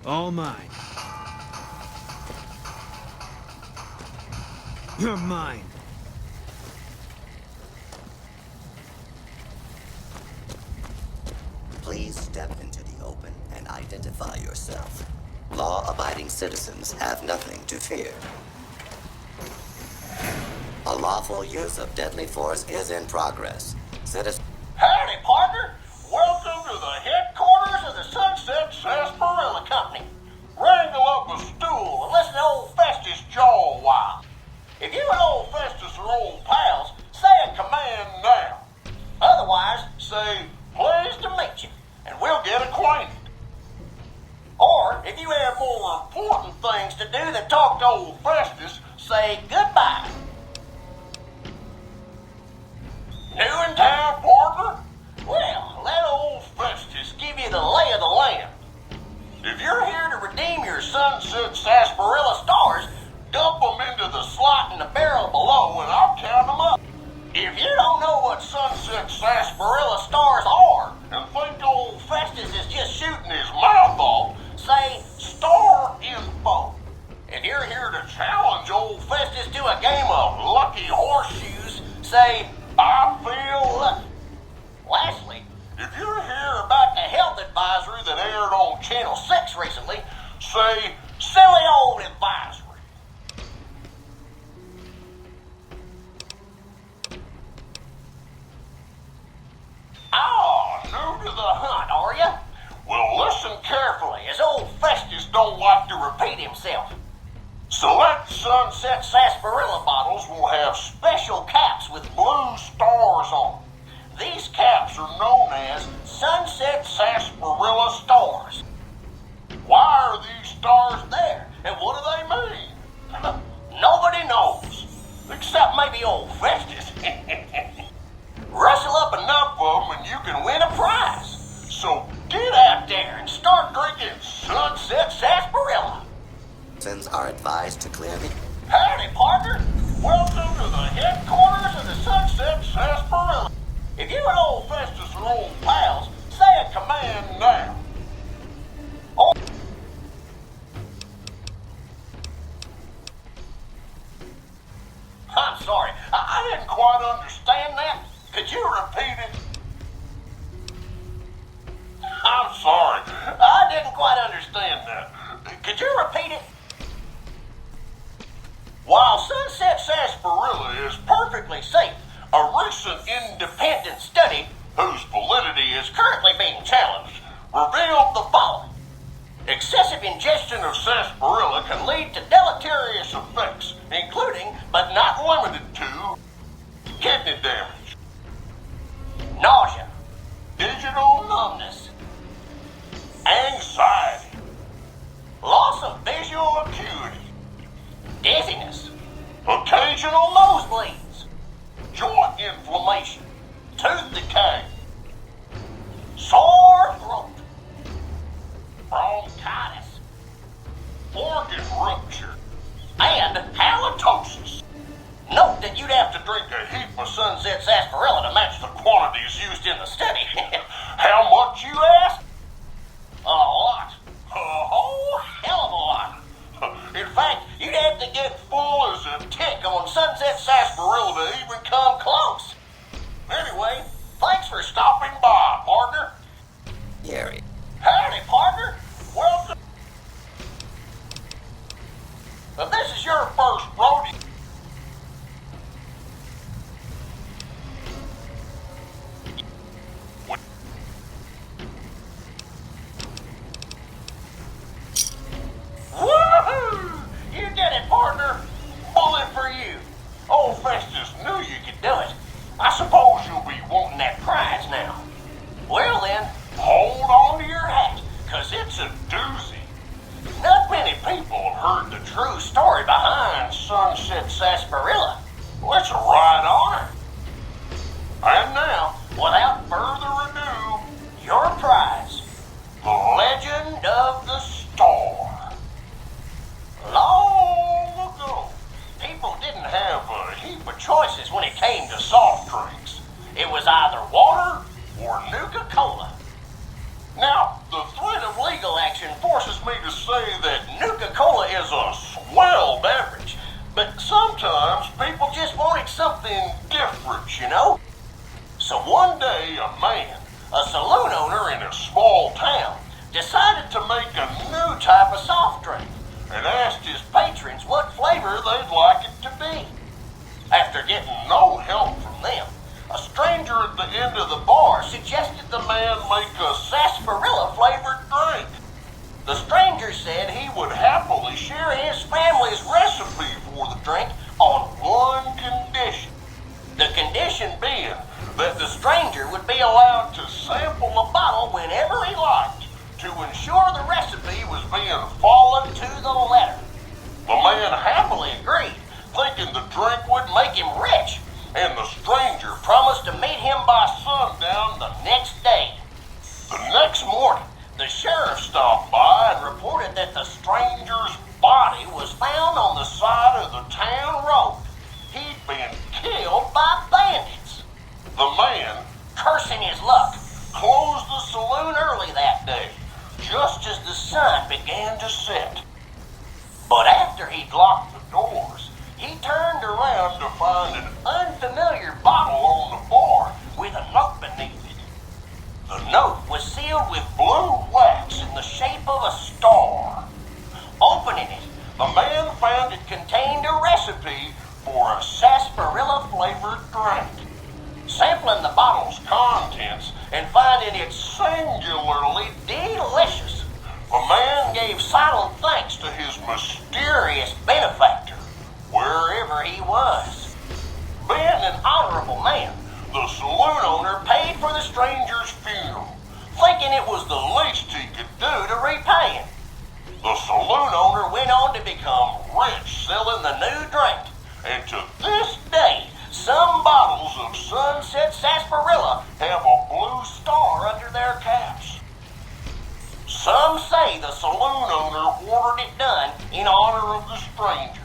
All mine. You're mine. Please step into the open and identify yourself. Law-abiding citizens have nothing to fear. A lawful use of deadly force is in progress. Citizens... Howdy, partner. Welcome to the headquarters of the Sunset Sarsaparilla Company. Wrangle up a stool and listen to old Festus jaw a while. If you and old Festus are old pals, say a command now. Otherwise, say, pleased to meet you, and we'll get acquainted. Or, if you have more important things to do than talk to old Festus, say goodbye. New in town, partner? Well, let old Festus give you the lay of the land. If you're here to redeem your Sunset Sarsaparilla stars, dump them into the slot in the barrel below and I'll count them up. If you don't know what Sunset Sarsaparilla stars are and think old Festus is just shooting his mouth off, say star info. If you're here to challenge old Festus to a game of lucky horseshoes, say I feel lucky. Lastly, if you're here about the health advisory that aired on Channel 6 recently, say silly old advisory. Oh, new to the hunt, are you? Well, listen carefully, as old Festus don't like to repeat himself. Select Sunset Sarsaparilla bottles will have special caps with blue stars on them. These caps are known as Sunset Sarsaparilla stars. Why are these stars there, and what do they mean? Nobody knows, except maybe old Festus. Rustle up enough of them and you can win a prize. So get out there and start drinking Sunset Sarsaparilla. Citizens are advised to clear the... Howdy, partner. Welcome to the headquarters of the Sunset Sarsaparilla. If you and old Festus are old pals, say a command now. Oh. I'm sorry, I didn't quite understand that. Could you repeat it? I'm sorry, I didn't quite understand that. Could you repeat it? While Sunset Sarsaparilla is perfectly safe, a recent independent study, whose validity is currently being challenged, revealed the following. Excessive ingestion of sarsaparilla can lead to deleterious effects, including, but not limited to, kidney damage, nausea, digital numbness, anxiety, loss of visual acuity, dizziness, occasional nosebleeds, joint inflammation, tooth decay, sore throat, bronchitis, organ rupture, and halitosis. Note that you'd have to drink a heap of Sunset Sarsaparilla to match the quantities used in the study. How much, you ask? A lot. A whole hell of a lot. In fact, you'd have to get full as a tick on Sunset Sarsaparilla to even come close. Anyway, thanks for stopping by, partner. Gary. Howdy, partner. Welcome. If this is your first rodeo... Woohoo! You did it, partner. Bullet for you. Old Festus knew you could do it. I suppose you'll be wanting that prize now. Well then, hold on to your hat, 'cause it's a doozy. Not many people have heard the true story behind Sunset Sarsaparilla. Well, it's a right honor. And now, without further ado, your prize, the Legend of the Star. Long ago, people didn't have a heap of choices when it came to soft drinks. It was either water or Nuka-Cola. Now, the threat of legal action forces me to indifference, you know? So one day, a man, a saloon owner in a small town, decided to make a new type of soft drink and asked his patrons what flavor they'd like it to be. After getting no help from them, a stranger at the end of the bar suggested the man make a sarsaparilla-flavored drink. The stranger said he would happily share his family's recipe for the drink on one condition. The condition being that the stranger would be allowed to sample the bottle whenever he liked to ensure the recipe was being followed to the letter. The man happily agreed, thinking the drink would make him rich, and the stranger promised to meet him by sundown the next day. The next morning, the sheriff stopped by and reported that the stranger's body was found on the side of the town road. He'd been killed by bandits. The man, cursing his luck, closed the saloon early that day, just as the sun began to set. But after he'd locked the doors, he turned around to find an unfamiliar bottle on the bar with a note beneath it. The note was sealed with blue wax in the shape of a star. Opening it, the man found it contained a recipe for a sarsaparilla-flavored drink. Sampling the bottle's contents and finding it singularly delicious, the man gave silent thanks to his mysterious benefactor, wherever he was. Being an honorable man, the saloon owner paid for the stranger's funeral, thinking it was the least he could do to repay him. The saloon owner went on to become rich selling the new drink, and to this day, some bottles of Sunset Sarsaparilla have a blue star under their caps. Some say the saloon owner ordered it done in honor of the stranger.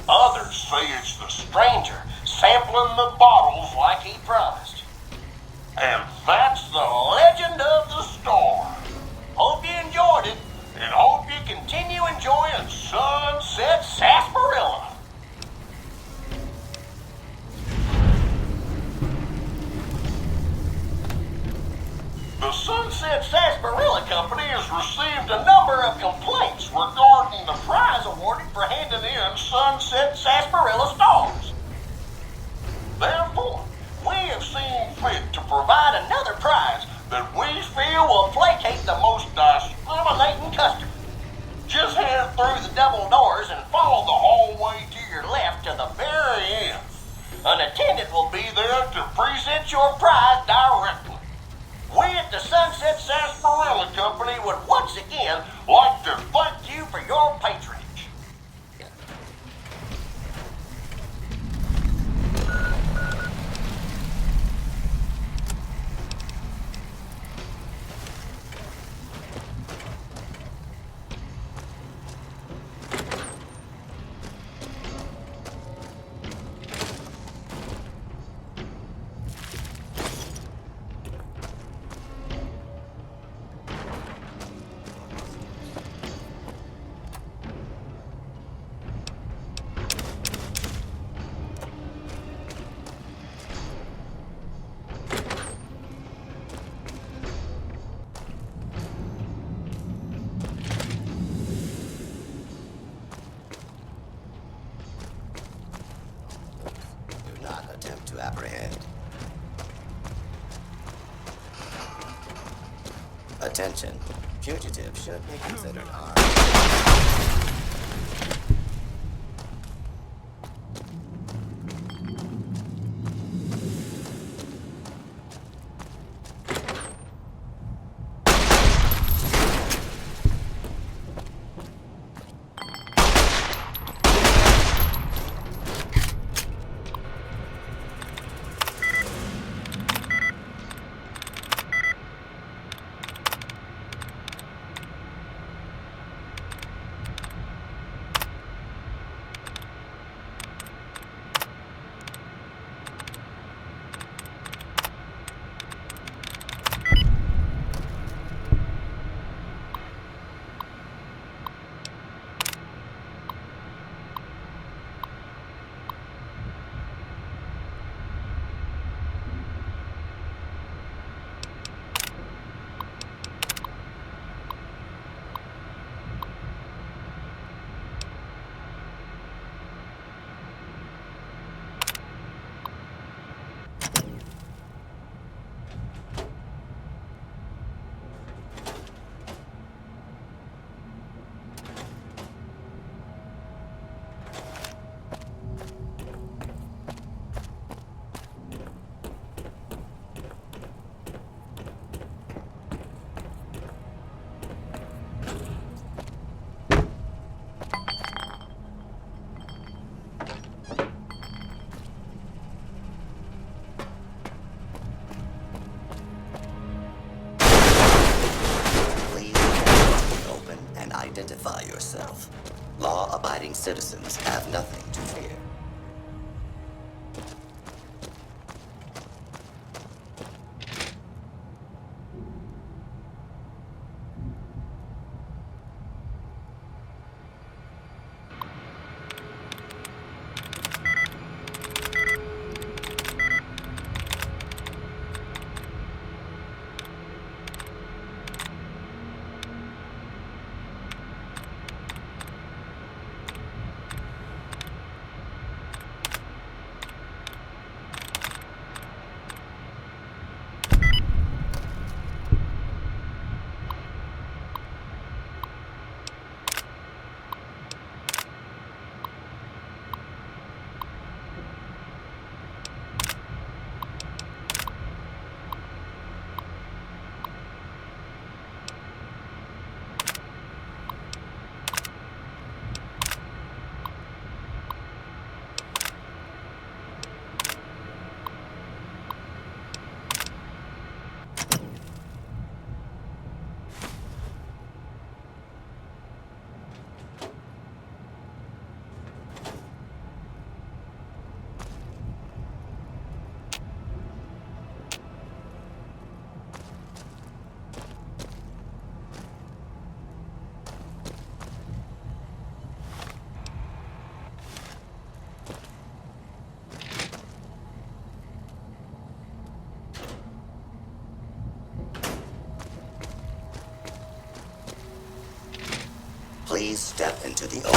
Others say it's the stranger sampling the bottles like he promised. And that's the legend of the star. Hope you enjoyed it, and hope you continue enjoying Sunset Sarsaparilla. The Sunset Sarsaparilla Company has received a number of complaints regarding the prize awarded for handing in Sunset Sarsaparilla stars. Therefore, we have seen fit to provide another prize that we feel will placate the most discriminating customer. Just head through the double doors and follow the hallway to your left to the very end. An attendant will be there to present your prize directly. We at the Sunset Sarsaparilla Company would once again like to thank you for your patronage. To apprehend. Attention. Fugitive should be considered armed. yourself. Law-abiding citizens have nothing to fear. Please step into the open.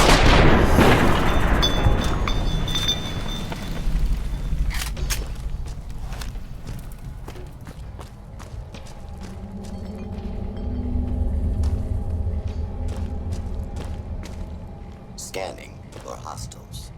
Scanning for hostiles.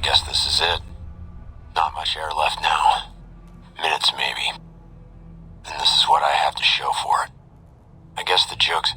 Guess this is it. Not much air left now. Minutes maybe. And this is what I have to show for it. I guess the joke's